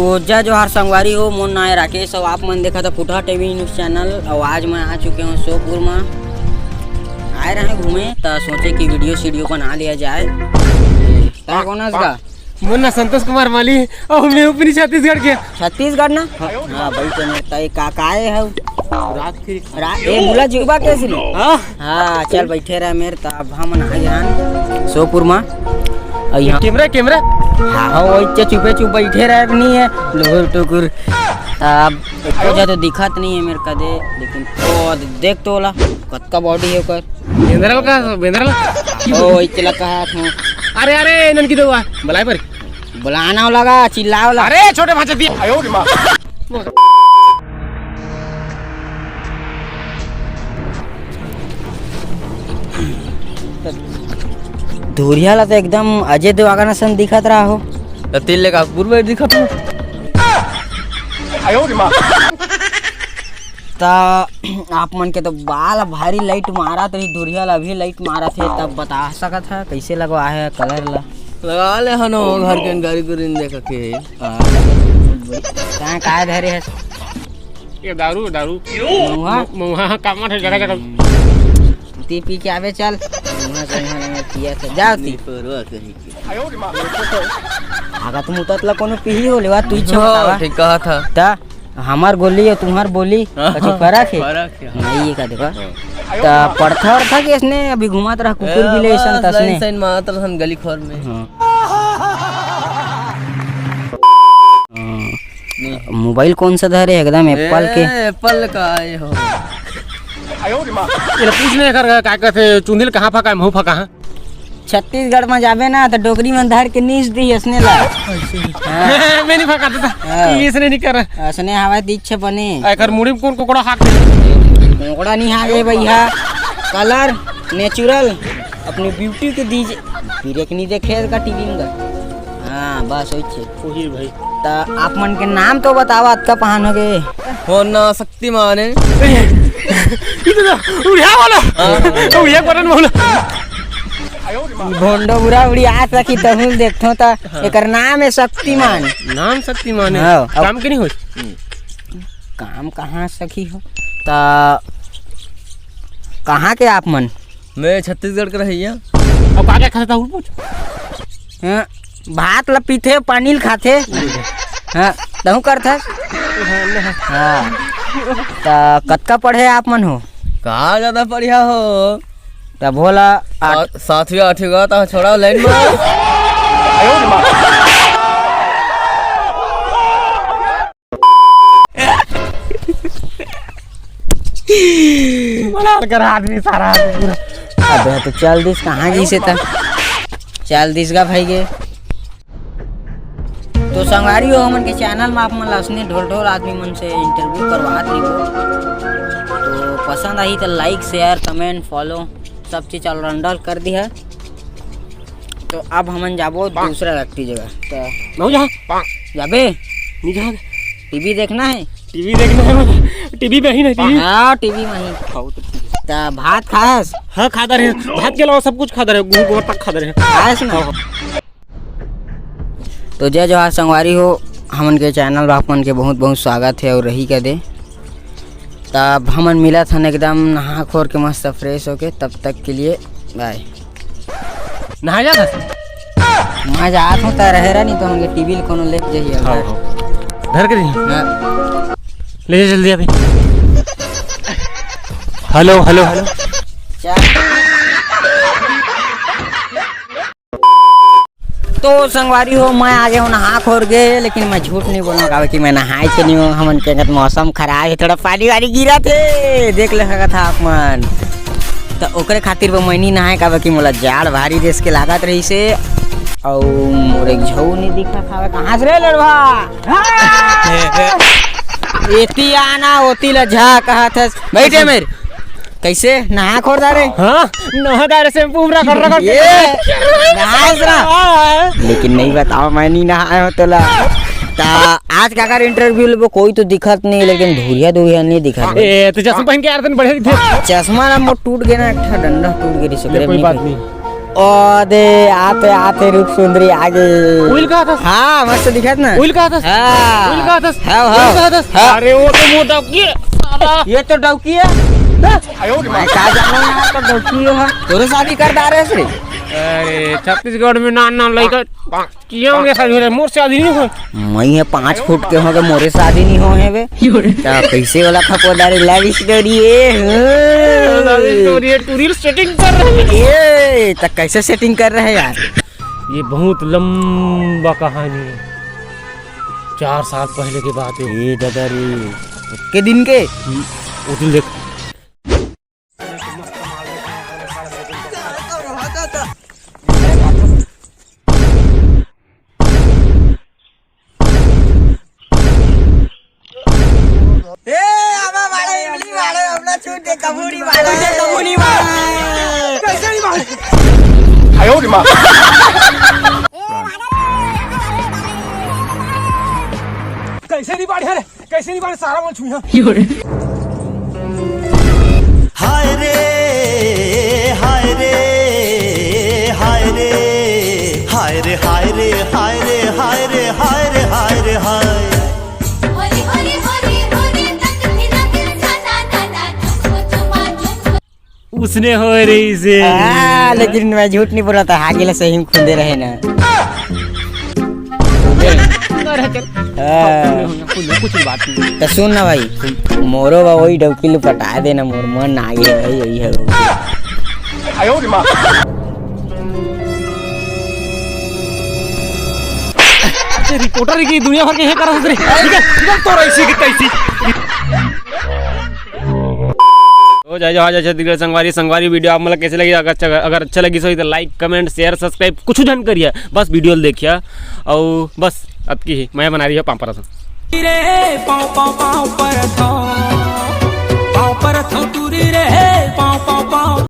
तो जय जोहार संगवारी हो, मोर नाम है राकेश और आप मन देखा था पुटहा टीवी न्यूज़ चैनल। और आज मैं आ चुके हूँ सोपुर में, आए रहे घूमे तो सोचे कि वीडियो बना लिया जाए। कौन है इसका? मुन्ना संतोष कुमार माली और मैं ऊपरी छत्तीसगढ़ के। छत्तीसगढ़ ना? हाँ भाई तो काकाए है ए बुला जुबा कैसे नहीं? हाँ चल बैठे रहे मेरे तो अब हम आ सोपुर में और यहाँ कैमरा हाँ वही चुपे चुप बैठे रहे नहीं है लोहर टुकुर। अब एक तो दिखत नहीं है मेरे कदे, लेकिन तो देख तो ला कतका बॉडी है ओकर। बेंद्रल का ओ चला कहा था। अरे नन की दवा बुलाए पर बुलाना लगा चिल्लाओ लगा। अरे छोटे भाचा दिया आयो रे मां। धुरियाला तो एकदम अजय देवगन सन दिखत रहा हो। तिल लेका पूर्व दिखत हो आयो रे मां। ता आप मन के तो बाल भारी लाइट मारा तो धुरियाला अभी लाइट मारा थे, तब बता सकत है कैसे लगवा है कलर ला लगा ले हनो घर के गाड़ी गुरिन देख के कहां काय धरे है ये दारू मुहा कामा है जगह ती पी के आवे चल किया था जाओ ती परवा कहीं के आयो रे मां। आगा तुम उततला कोनो पीही हो लेवा तू इच्छा बतावा। ठीक कहा था ता हमार गोली और तुम्हार बोली कुछ फर्क है नहीं? ये का देखा ता पड़था और कि इसने अभी घुमात रहा कुकुर भी ले सन तसने साइन मात्र हम गली खोर में। मोबाइल कौन सा धरे एकदम एप्पल के? एप्पल का आए हो आयो रे मां। ये पूछने कर का कहते चुंदिल कहां फका मुंह फका है? छत्तीसगढ़ में जाबे ना तो डोगरी में धर के नीच दी हंसने ला। मैं नहीं फका था इसने नहीं कर हंसने हवा दीछ बने एकर मुड़ी में कौन कोकड़ा हाक दे कोकड़ा नहीं हागे भैया, कलर नेचुरल अपनी ब्यूटी के दीजिए ब्रेक नहीं देखे का टीवी में। हाँ बस वही भाई ता आप मन के नाम तो बतावा अतका पहन हो गए हो ना शक्तिमान है उड़िया वाला उड़िया करन बोला भोंडो बुरा उड़िया सकी तहुल देखथो ता एकर नाम है शक्तिमान। नाम शक्तिमान है काम के नहीं हो काम कहाँ सखी हो ता कहाँ के आप मन? मैं छत्तीसगढ़ का रहिया। अब का क्या खाता हूं पूछ भात ला पीथे पानी खाथे हाँ तहु करथस। हाँ ता कतका पढ़े आप मन हो? कहाँ ज्यादा बढ़िया हो तब बोला सातवीं आठवीं का छोड़ा लाइन में। आयो रे मां। बड़ा कर आदमी सारा पूरा। अबे तो चल दिस कहाँ जी से था चल दिस का भाई के तो संगारी हो हमन के चैनल में आप मन लसने ढोल आदमी मन से इंटरव्यू करवात नहीं हो तो पसंद आई तो लाइक शेयर कमेंट फॉलो सब चीज ऑलराउंडर कर दी है। तो अब हमन जाबो दूसरा व्यक्ति जगह तो जाबे नहीं जा टीवी देखना है। टीवी देखना है टीवी में ही नहीं टीवी हाँ टीवी में ही तो भात खास। हाँ खाता रहे भात के अलावा सब कुछ खाता रहे गुड़ तक खाता रहे खास ना। तो जय जोहार संगवारी हो, हमन के चैनल आपन के बहुत बहुत स्वागत है और रही कर दे। तब हमन मिला था एकदम नहा खोर के मस्त फ्रेश होके, तब तक के लिए बाय। नहा जा मैं जात हूँ तो रह रहा नहीं तो हमके टीवी कोनो ले जाइए घर के नहीं ले जा जल्दी अभी। हेलो हेलो हेलो तो संगवारी हो मैं आ गया हूँ नहा खोर गए, लेकिन मैं झूठ नहीं बोलूँगा कि मैं नहाए थे नहीं हूँ। हमन के मौसम खराब है, थोड़ा पानी वानी गिरा थे देख ले था आप मन तो ओकरे खातिर वो मैं नहीं नहाए का कि मोला जाड़ भारी देश के लागत रही से और मोरे झऊ नहीं दिखा था। कहाँ से रे लड़वा एती आना ओती ला झा कहा था बैठे मेरे कैसे नहा खोर दारे? हाँ नहा दारे से पूरा कर रहा ये लेकिन नहीं बताओ मैं नहीं नहाया हो तो ला ता आज का कर इंटरव्यू ले कोई तो दिखत नहीं, लेकिन धुरिया नहीं दिखत। ए तो चश्मा पहन के यार तन बढ़िया दिखे। चश्मा ना मोट टूट गया ना, एक डंडा टूट गई सकरे कोई बात नहीं ओ दे आते आते रूप सुंदरी आगे। उइल कहा था हाँ मस्त दिखत ना। उइल कहा था हाँ उइल कहा था हाँ, उइल हाँ। कहा था हाँ। अरे वो तो मुंह डौकी है साला। ये तो डौकी है। मैं का जानो ना तो डौकी है। तोरे शादी कर दा रहे से। अरे छत्तीसगढ़ में नान लड़का किया होंगे शादी मोर शादी नहीं हो मैं है 5 फुट के हो के मोरे शादी नहीं हो है बे। तो कैसे वाला खपोदारी लव स्टोरी स्टोरी टूरिल सेटिंग कर रही है। ये तो कैसे सेटिंग कर रहे हैं यार। ये बहुत लंबा कहानी है 4 साल पहले की बात है। ये दादारी के दिन के वो दिन देख कैसे नहीं बाढ़ रे कैसे नहीं बाढ़ सारा बोल छुइया हाय रे हाय रे हाय रे हाय रे हाय रे हाय रे हाय रे हाय रे हाय रे हाय होली होली होली होली तक फिरा के साना नाना झुमको झुमा झुमको। उसने हो रही से लेकिन मैं झूठ नहीं बोला था आगे से ही खुदे रहे ना। कुछ बात नहीं तो सुन ना भाई मोरो बा वही डौकी लुपटा देना मोर मन आगे है यही है। रिपोर्टर की दुनिया भर के है करा रे ठीक है तो ऐसी की तैसी हो जाए जो आज छत्तीसगढ़ संगवारी वीडियो आप मतलब कैसे लगी अगर अच्छा लगी तो लाइक कमेंट शेयर सब्सक्राइब कुछ जन करिए बस वीडियो देखिए और बस अब की मैं बना रही है पापा रे पाँव पाँव पाँव पर थो पाँव पर थो तुरी रे पाँव पाँव पाँव